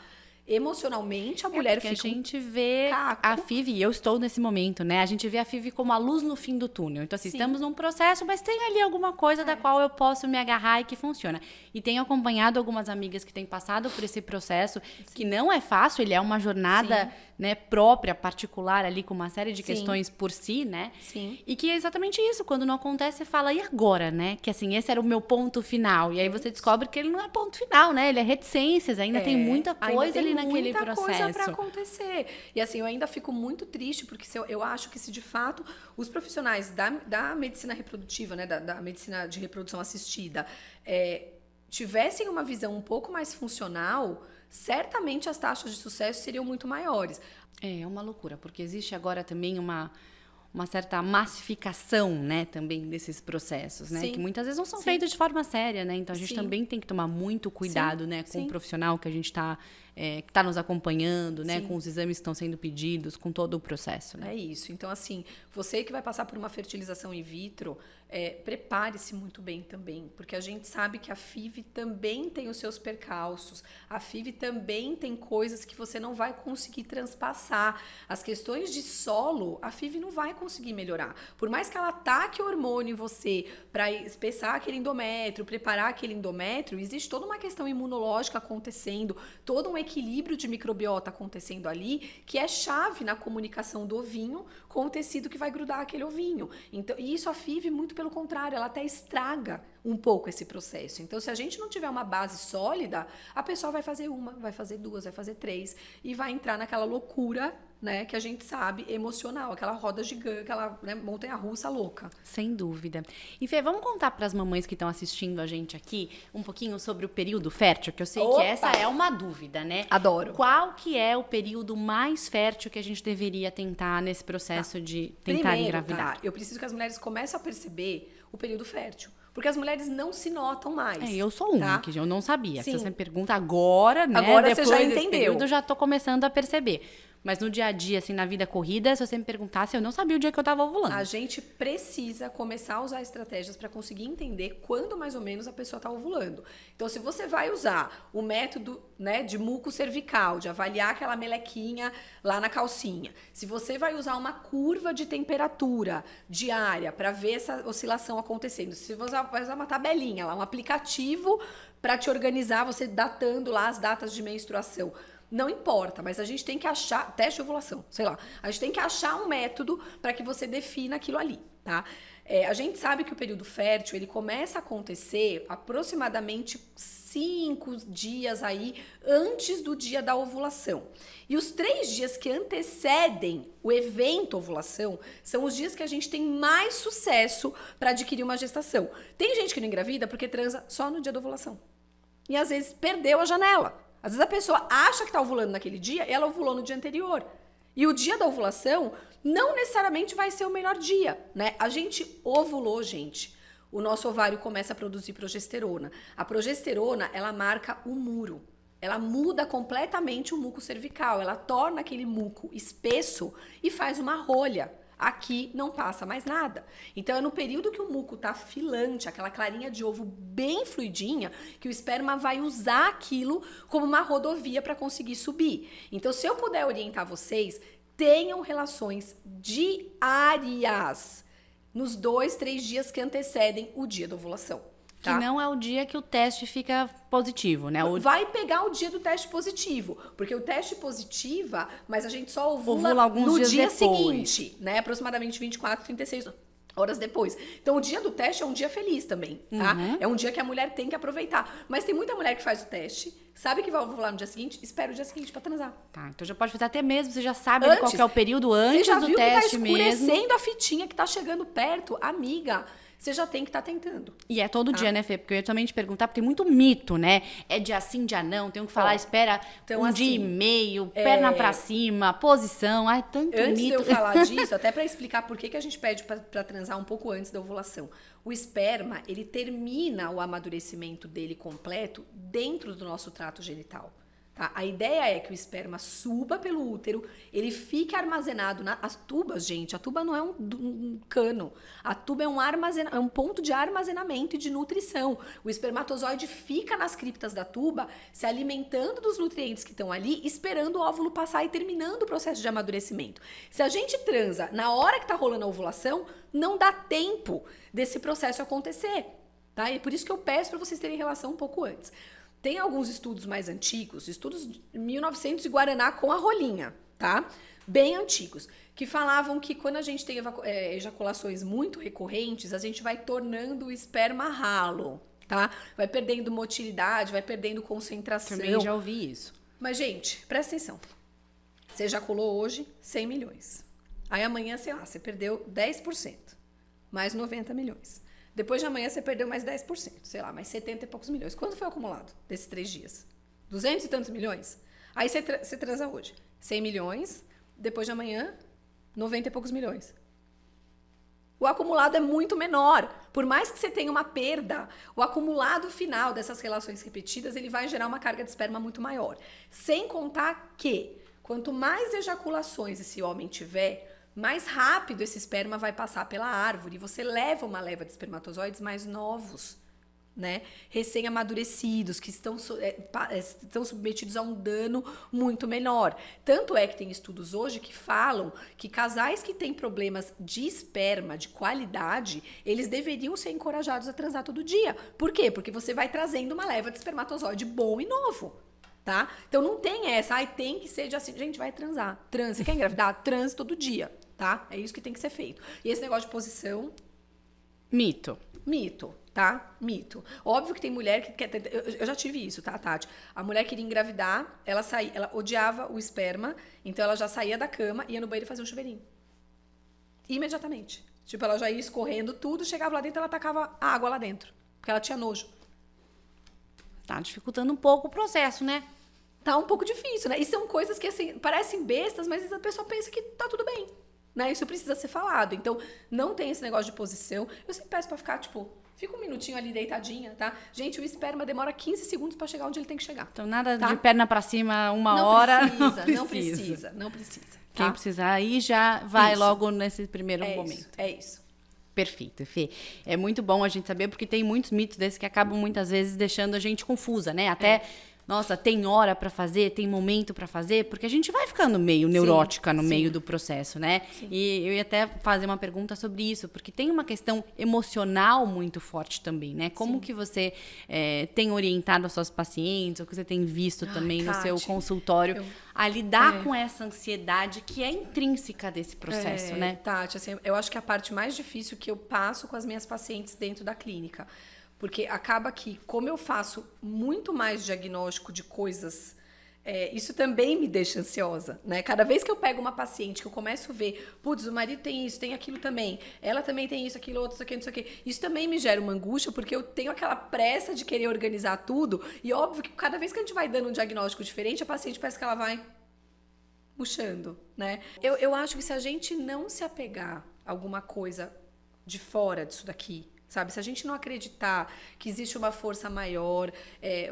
Emocionalmente, a mulher fica. A gente vê a FIV, e eu estou nesse momento, né? A gente vê a FIV como a luz no fim do túnel. Então, assim, estamos num processo, mas tem ali alguma coisa da qual eu posso me agarrar e que funciona. E tenho acompanhado algumas amigas que têm passado por esse processo, que não é fácil, ele é uma jornada, né, própria, particular ali, com uma série de questões por si, né? Sim. E que é exatamente isso. Quando não acontece, você fala, e agora, né? Que assim, esse era o meu ponto final. E aí você descobre que ele não é ponto final, né? Ele é reticências, ainda tem muita coisa ali naquele processo. Coisa para acontecer. E assim, eu ainda fico muito triste, porque eu acho que se de fato os profissionais da medicina reprodutiva, né, da medicina de reprodução assistida, tivessem uma visão um pouco mais funcional, certamente as taxas de sucesso seriam muito maiores. É uma loucura, porque existe agora também uma certa massificação, né, também desses processos, né, que muitas vezes não são feitos de forma séria, né, então a gente também tem que tomar muito cuidado, né, com o profissional que a gente está que está nos acompanhando, né? Sim. Com os exames que estão sendo pedidos, com todo o processo, né? É isso. Então, assim, você que vai passar por uma fertilização in vitro, prepare-se muito bem também, porque a gente sabe que a FIV também tem os seus percalços, a FIV também tem coisas que você não vai conseguir transpassar. As questões de solo, a FIV não vai conseguir melhorar. Por mais que ela ataque hormônio em você para espessar aquele endométrio, preparar aquele endométrio, existe toda uma questão imunológica acontecendo, todo um equilíbrio de microbiota acontecendo ali, que é chave na comunicação do ovinho com o tecido que vai grudar aquele ovinho. Então, e isso a FIV, muito pelo contrário, ela até estraga um pouco esse processo. Então, se a gente não tiver uma base sólida, a pessoa vai fazer uma, vai fazer duas, vai fazer três e vai entrar naquela loucura, né, que a gente sabe, emocional, aquela roda gigante, aquela, né, montanha-russa louca. Sem dúvida. E Fê, vamos contar para as mamães que estão assistindo a gente aqui um pouquinho sobre o período fértil, que eu sei que essa é uma dúvida, né? Adoro. Qual que é o período mais fértil que a gente deveria tentar nesse processo de tentar engravidar? Eu preciso que as mulheres comecem a perceber o período fértil. Porque as mulheres não se notam mais. Eu sou uma, tá? que eu não sabia. Sim. Se você me pergunta agora, né? Agora depois você já desse entendeu. período, eu já tô começando a perceber. Mas no dia a dia, assim, na vida corrida, se você me perguntasse, eu não sabia o dia que eu tava ovulando. A gente precisa começar a usar estratégias para conseguir entender quando mais ou menos a pessoa está ovulando. Então, se você vai usar o método, né, de muco cervical, de avaliar aquela melequinha lá na calcinha, se você vai usar uma curva de temperatura diária para ver essa oscilação acontecendo, se você vai usar uma tabelinha lá, um aplicativo para te organizar, você datando lá as datas de menstruação. Não importa, mas a gente tem que achar, teste de ovulação, sei lá, a gente tem que achar um método para que você defina aquilo ali, tá? A gente sabe que o período fértil, ele começa a acontecer aproximadamente 5 dias aí antes do dia da ovulação. E os 3 dias que antecedem o evento ovulação são os dias que a gente tem mais sucesso para adquirir uma gestação. Tem gente que não engravida porque transa só no dia da ovulação. E às vezes perdeu a janela. Às vezes a pessoa acha que está ovulando naquele dia e ela ovulou no dia anterior. E o dia da ovulação não necessariamente vai ser o melhor dia, né? A gente ovulou, gente. O nosso ovário começa a produzir progesterona. A progesterona, ela marca o muro. Ela muda completamente o muco cervical. Ela torna aquele muco espesso e faz uma rolha. Aqui não passa mais nada. Então é no período que o muco tá filante, aquela clarinha de ovo bem fluidinha, que o esperma vai usar aquilo como uma rodovia para conseguir subir. Então, se eu puder orientar vocês, tenham relações diárias nos 2, 3 dias que antecedem o dia da ovulação. Que não é o dia que o teste fica positivo, né? Vai pegar o dia do teste positivo, porque o teste positiva, mas a gente só ovula alguns no dias dia depois. seguinte, né? Aproximadamente 24, 36 horas depois. Então, o dia do teste é um dia feliz também, tá? É um dia que a mulher tem que aproveitar. Mas tem muita mulher que faz o teste, sabe que vai ovular no dia seguinte, espera o dia seguinte pra transar. Tá, então já pode fazer até mesmo, você já sabe qual que é o período antes você já do viu teste que tá mesmo. escurecendo a fitinha que tá chegando perto, amiga. Você já tem que estar tentando. E é todo dia, né, Fê? Porque eu ia também te perguntar, porque tem muito mito, né? É dia sim, dia não, tem que falar, espera então, um dia e meio, perna pra cima, posição, tanto antes mito. de eu falar disso, até para explicar por que a gente pede para transar um pouco antes da ovulação. O esperma, ele termina o amadurecimento dele completo dentro do nosso trato genital. Tá? A ideia é que o esperma suba pelo útero, ele fique armazenado nas tubas, gente. A tuba não é um cano. A tuba é um ponto de armazenamento e de nutrição. O espermatozoide fica nas criptas da tuba, se alimentando dos nutrientes que estão ali, esperando o óvulo passar e terminando o processo de amadurecimento. Se a gente transa na hora que está rolando a ovulação, não dá tempo desse processo acontecer. Tá? E por isso que eu peço para vocês terem relação um pouco antes. Tem alguns estudos mais antigos, estudos de 1900 e Guaraná com a rolinha, tá? Bem antigos, que falavam que quando a gente tem ejaculações muito recorrentes, a gente vai tornando o esperma ralo, tá? Vai perdendo motilidade, vai perdendo concentração. Também já ouvi isso. Mas, gente, presta atenção. Você ejaculou hoje 100 milhões. Aí amanhã, sei lá, você perdeu 10%, mais 90 milhões. Depois de amanhã você perdeu mais 10%, sei lá, mais 70 e poucos milhões. Quanto foi acumulado desses 3 dias? 200 e tantos milhões? Aí você transa hoje. 100 milhões, depois de amanhã, 90 e poucos milhões. O acumulado é muito menor. Por mais que você tenha uma perda, o acumulado final dessas relações repetidas, ele vai gerar uma carga de esperma muito maior. Sem contar que, quanto mais ejaculações esse homem tiver, mais rápido esse esperma vai passar pela árvore. E você leva uma leva de espermatozoides mais novos, né? Recém-amadurecidos, que estão submetidos a um dano muito menor. Tanto é que tem estudos hoje que falam que casais que têm problemas de esperma, de qualidade, eles deveriam ser encorajados a transar todo dia. Por quê? Porque você vai trazendo uma leva de espermatozoide bom e novo. Tá? Então não tem essa, tem que ser de assim, gente, vai transar. Transe, você quer engravidar? Transe todo dia, tá? É isso que tem que ser feito. E esse negócio de posição... Mito. Mito, tá? Mito. Óbvio que tem mulher que quer... Eu já tive isso, tá, Tati? A mulher queria engravidar, ela odiava o esperma, então ela já saía da cama, ia no banheiro fazer um chuveirinho. Imediatamente. Tipo, ela já ia escorrendo tudo, chegava lá dentro, ela tacava água lá dentro, porque ela tinha nojo. Tá dificultando um pouco o processo, né? Tá um pouco difícil, né? E são coisas que, assim, parecem bestas, mas a pessoa pensa que tá tudo bem, né? Isso precisa ser falado. Então, não tem esse negócio de posição. Eu sempre peço pra ficar, tipo, fica um minutinho ali deitadinha, tá? Gente, o esperma demora 15 segundos pra chegar onde ele tem que chegar. Então, nada tá? de perna pra cima, uma hora. Não precisa. Tá? Quem precisar aí já vai logo nesse primeiro momento. É isso. Perfeito, Fê. É muito bom a gente saber, porque tem muitos mitos desses que acabam muitas vezes deixando a gente confusa, né? Até, nossa, tem hora pra fazer, tem momento pra fazer, porque a gente vai ficando meio neurótica no meio do processo, né? Sim. E eu ia até fazer uma pergunta sobre isso, porque tem uma questão emocional muito forte também, né? Como que você tem orientado as suas pacientes, ou que você tem visto também no seu consultório, a lidar com essa ansiedade que é intrínseca desse processo, né? Tati, assim, eu acho que a parte mais difícil que eu passo com as minhas pacientes dentro da clínica, porque acaba que, como eu faço muito mais diagnóstico de coisas, isso também me deixa ansiosa, né? Cada vez que eu pego uma paciente que eu começo a ver, putz, o marido tem isso, tem aquilo também, ela também tem isso, aquilo, outro, isso aqui, não sei o quê. Isso também me gera uma angústia, porque eu tenho aquela pressa de querer organizar tudo, e óbvio que cada vez que a gente vai dando um diagnóstico diferente, a paciente parece que ela vai murchando, né? Eu acho que se a gente não se apegar a alguma coisa de fora disso daqui, sabe? Se a gente não acreditar que existe uma força maior,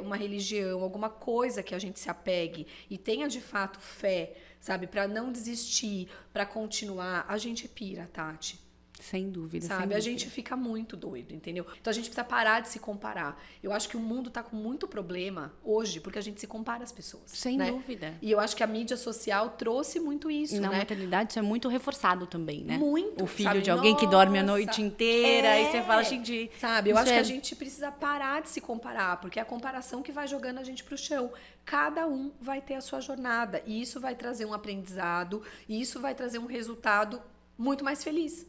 uma religião, alguma coisa que a gente se apegue e tenha de fato fé, sabe? Para não desistir, para continuar, a gente pira, Tati. Sem dúvida, sabe? A gente fica muito doido, entendeu? Então a gente precisa parar de se comparar. Eu acho que o mundo tá com muito problema hoje porque a gente se compara às pessoas. Sem dúvida. E eu acho que a mídia social trouxe muito isso, na né? maternidade isso é muito reforçado também, né? Muito. O filho sabe? de alguém que dorme a noite inteira e você fala, gente... Sabe? Eu acho que a gente precisa parar de se comparar, porque é a comparação que vai jogando a gente pro chão. Cada um vai ter a sua jornada e isso vai trazer um aprendizado e isso vai trazer um resultado muito mais feliz.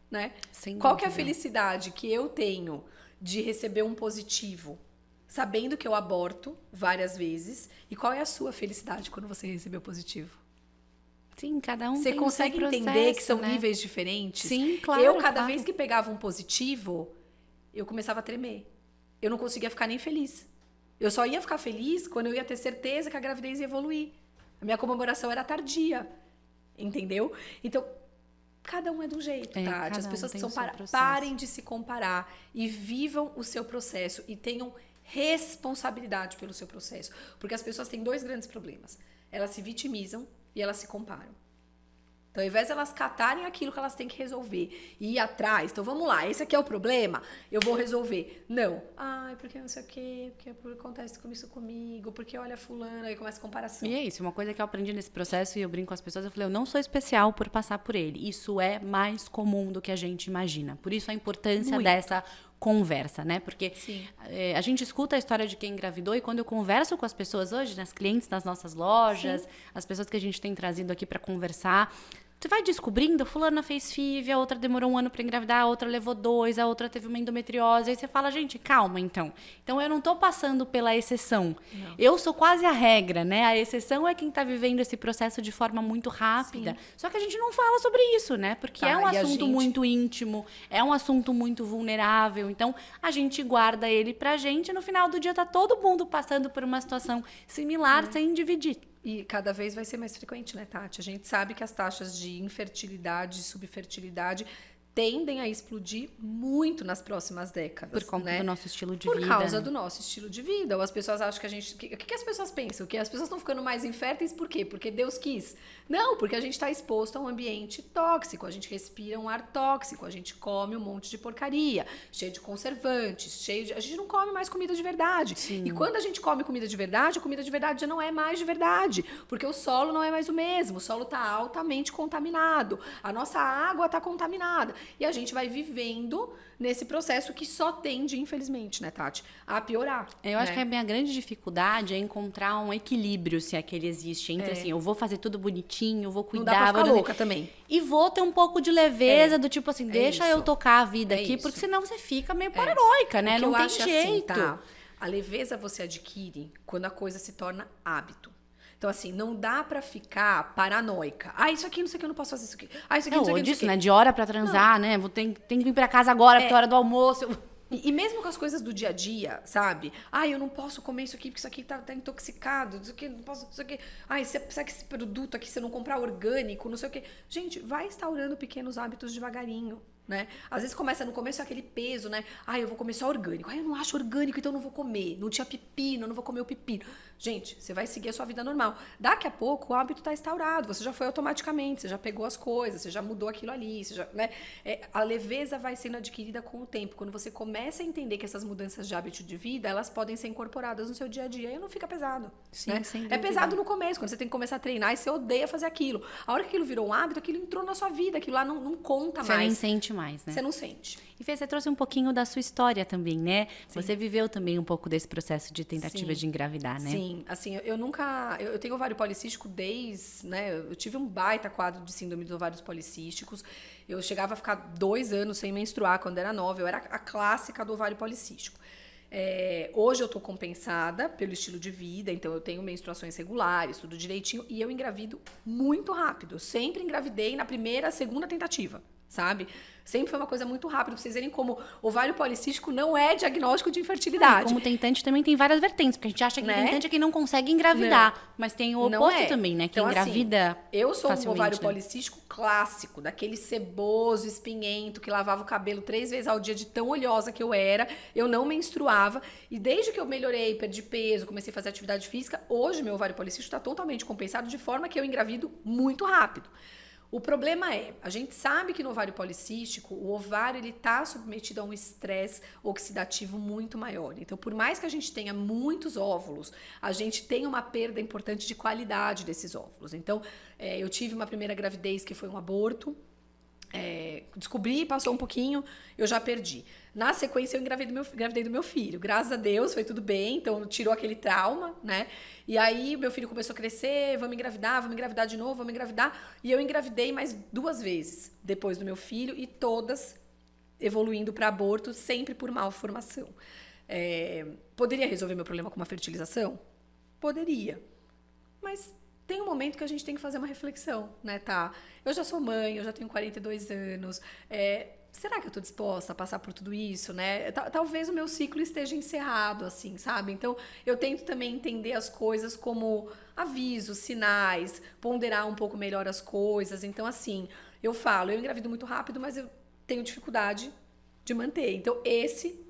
Né? Qual que é a felicidade que eu tenho de receber um positivo, sabendo que eu aborto várias vezes, e qual é a sua felicidade quando você recebeu positivo? Sim, cada um você tem consegue o seu processo, entender que são né? níveis diferentes? Sim, claro. Eu, cada vez que pegava um positivo, eu começava a tremer. Eu não conseguia ficar nem feliz. Eu só ia ficar feliz quando eu ia ter certeza que a gravidez ia evoluir. A minha comemoração era tardia, entendeu? Então, cada um é de um jeito, Tati. As pessoas precisam parem de se comparar e vivam o seu processo e tenham responsabilidade pelo seu processo. Porque as pessoas têm dois grandes problemas. Elas se vitimizam e elas se comparam. Então, ao invés de elas catarem aquilo que elas têm que resolver e ir atrás, então vamos lá, esse aqui é o problema, eu vou resolver. Não. Ai, porque não sei o quê, porque acontece isso comigo, porque olha fulano, aí começa a comparação. E é isso, uma coisa que eu aprendi nesse processo e eu brinco com as pessoas, eu falei, eu não sou especial por passar por ele. Isso é mais comum do que a gente imagina. Por isso a importância dessa conversa, né? Porque a gente escuta a história de quem engravidou e quando eu converso com as pessoas hoje, nas clientes das nossas lojas, as pessoas que a gente tem trazido aqui para conversar, você vai descobrindo, fulana fez FIV, a outra demorou 1 ano para engravidar, a outra levou 2, a outra teve uma endometriose. Aí você fala, gente, calma, então. Então, eu não tô passando pela exceção. Não. Eu sou quase a regra, né? A exceção é quem tá vivendo esse processo de forma muito rápida. Sim. Só que a gente não fala sobre isso, né? Porque é um assunto muito íntimo, é um assunto muito vulnerável. Então, a gente guarda ele pra gente e no final do dia tá todo mundo passando por uma situação similar sem dividir. E cada vez vai ser mais frequente, né, Tati? A gente sabe que as taxas de infertilidade e subfertilidade tendem a explodir muito nas próximas décadas. Por conta né? do nosso estilo de Por vida. causa do nosso estilo de vida. Ou as pessoas acham que a gente... O que as pessoas pensam? Que as pessoas estão ficando mais inférteis por quê? Porque Deus quis? Não, porque a gente está exposto a um ambiente tóxico, a gente respira um ar tóxico, a gente come um monte de porcaria, cheio de conservantes, a gente não come mais comida de verdade. Sim. E quando a gente come comida de verdade, a comida de verdade já não é mais de verdade, porque o solo não é mais o mesmo, o solo está altamente contaminado, a nossa água está contaminada. E a gente vai vivendo nesse processo que só tende, infelizmente, né, Tati, a piorar. Eu acho que a minha grande dificuldade é encontrar um equilíbrio, se é que ele existe, entre assim, eu vou fazer tudo bonitinho, vou cuidar. Não dá pra ficar louca também. E vou ter um pouco de leveza, do tipo assim, deixa isso. eu tocar a vida aqui, isso. porque senão você fica meio paranoica, né? Não tem jeito. Assim, tá? A leveza você adquire quando a coisa se torna hábito. Então, assim, não dá pra ficar paranoica. Ah, isso aqui, não sei o que, eu não posso fazer isso aqui. Ah, isso aqui, não sei o que, disso, né? De hora pra transar, né? Tem que vir pra casa agora, porque é hora do almoço. E mesmo com as coisas do dia a dia, sabe? Ah, eu não posso comer isso aqui, porque isso aqui tá intoxicado. Isso aqui, não posso, isso aqui. Ah, será que esse produto aqui, se eu não comprar orgânico, não sei o quê. Gente, vai instaurando pequenos hábitos devagarinho. Né? Às vezes começa no começo aquele peso, né? Ah, eu vou comer só orgânico. Ah, eu não acho orgânico, então eu não vou comer. Não tinha pepino, eu não vou comer o pepino. Gente, você vai seguir a sua vida normal. Daqui a pouco o hábito está instaurado, você já foi automaticamente, você já pegou as coisas, você já mudou aquilo ali, você já, né? A leveza vai sendo adquirida com o tempo. Quando você começa a entender que essas mudanças de hábito de vida, elas podem ser incorporadas no seu dia a dia e não fica pesado. Sim, né? sem É dúvida. pesado no começo, quando você tem que começar a treinar e você odeia fazer aquilo. A hora que aquilo virou um hábito, aquilo entrou na sua vida, aquilo lá não conta Você mais. nem sente mais, né? Você não sente. E Fê, você trouxe um pouquinho da sua história também, né? Sim. Você viveu também um pouco desse processo de tentativa de engravidar, né? Sim, assim, eu tenho ovário policístico desde, né, eu tive um baita quadro de síndrome dos ovários policísticos, eu chegava a ficar 2 anos sem menstruar quando era nova, eu era a clássica do ovário policístico. Hoje eu tô compensada pelo estilo de vida, então eu tenho menstruações regulares, tudo direitinho, e eu engravido muito rápido, eu sempre engravidei na primeira, segunda tentativa. Sabe? Sempre foi uma coisa muito rápida, pra vocês verem como ovário policístico não é diagnóstico de infertilidade. Como tentante também tem várias vertentes, porque a gente acha que tentante é quem não consegue engravidar, mas tem o oposto também, né? Que então, engravida assim, eu sou um ovário né? policístico clássico, daquele ceboso, espinhento, que lavava o cabelo 3 vezes ao dia de tão oleosa que eu era, eu não menstruava, e desde que eu melhorei, perdi peso, comecei a fazer atividade física, hoje meu ovário policístico está totalmente compensado, de forma que eu engravido muito rápido. O problema a gente sabe que no ovário policístico, o ovário ele está submetido a um estresse oxidativo muito maior. Então, por mais que a gente tenha muitos óvulos, a gente tem uma perda importante de qualidade desses óvulos. Então, eu tive uma primeira gravidez que foi um aborto, descobri, passou um pouquinho, eu já perdi. Na sequência, eu engravidei do meu filho. Graças a Deus, foi tudo bem. Então, tirou aquele trauma, né? E aí, meu filho começou a crescer. Vamos engravidar de novo, vamos engravidar. E eu engravidei mais 2 vezes depois do meu filho. E todas evoluindo para aborto, sempre por malformação. Poderia resolver meu problema com uma fertilização? Poderia. Mas tem um momento que a gente tem que fazer uma reflexão, né, tá? Eu já sou mãe, eu já tenho 42 anos. Será que eu tô disposta a passar por tudo isso, né? Talvez o meu ciclo esteja encerrado, assim, sabe? Então, eu tento também entender as coisas como avisos, sinais, ponderar um pouco melhor as coisas. Então, assim, eu engravido muito rápido, mas eu tenho dificuldade de manter. Então, esse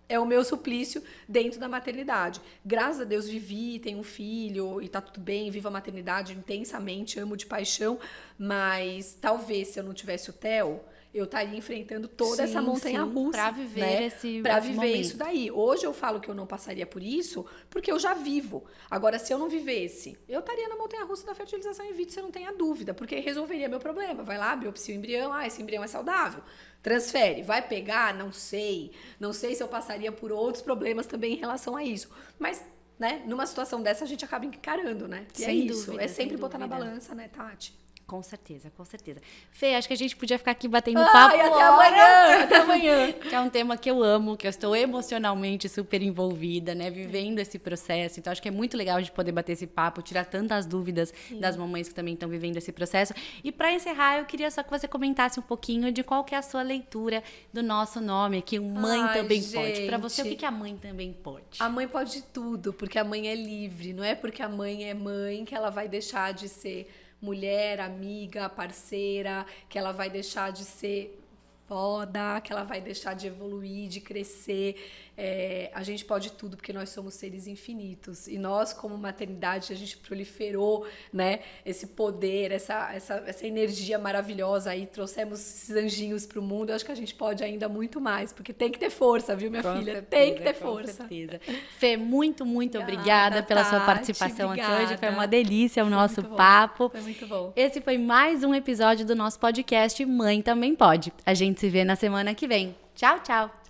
é o meu suplício dentro da maternidade. Graças a Deus vivi, tenho um filho e tá tudo bem, vivo a maternidade intensamente, amo de paixão, mas talvez se eu não tivesse o Theo, eu estaria enfrentando toda essa montanha-russa. Para viver né? Para viver isso daí. Hoje eu falo que eu não passaria por isso, porque eu já vivo. Agora, se eu não vivesse, eu estaria na montanha-russa da fertilização in vitro, você não tenha dúvida, porque resolveria meu problema. Vai lá, biopsia o embrião, esse embrião é saudável. Transfere. Vai pegar? Não sei. Não sei se eu passaria por outros problemas também em relação a isso. Mas, né, numa situação dessa, a gente acaba encarando, né? E sem isso. Dúvida, sempre botar na balança, né, Tati? Com certeza, com certeza. Fê, acho que a gente podia ficar aqui batendo papo. Até amanhã. Que é um tema que eu amo, que eu estou emocionalmente super envolvida, né? Vivendo esse processo. Então, acho que é muito legal a gente poder bater esse papo, tirar tantas dúvidas das mamães que também estão vivendo esse processo. E para encerrar, eu queria só que você comentasse um pouquinho de qual que é a sua leitura do nosso nome aqui, o Mãe Também Pode. Para você, o que a mãe também pode? A mãe pode tudo, porque a mãe é livre. Não é porque a mãe é mãe que ela vai deixar de ser mulher, amiga, parceira, que ela vai deixar de ser poda, que ela vai deixar de evoluir, de crescer. A gente pode tudo porque nós somos seres infinitos. E nós, como maternidade, a gente proliferou, né, esse poder, essa energia maravilhosa aí, trouxemos esses anjinhos para o mundo. Eu acho que a gente pode ainda muito mais, porque tem que ter força, viu, minha filha? Certeza, tem que ter com força. Certeza. Fê, muito obrigada pela sua participação aqui hoje. Foi uma delícia o nosso papo. Foi muito bom. Esse foi mais um episódio do nosso podcast Mãe Também Pode. A gente se vê na semana que vem. Tchau, tchau!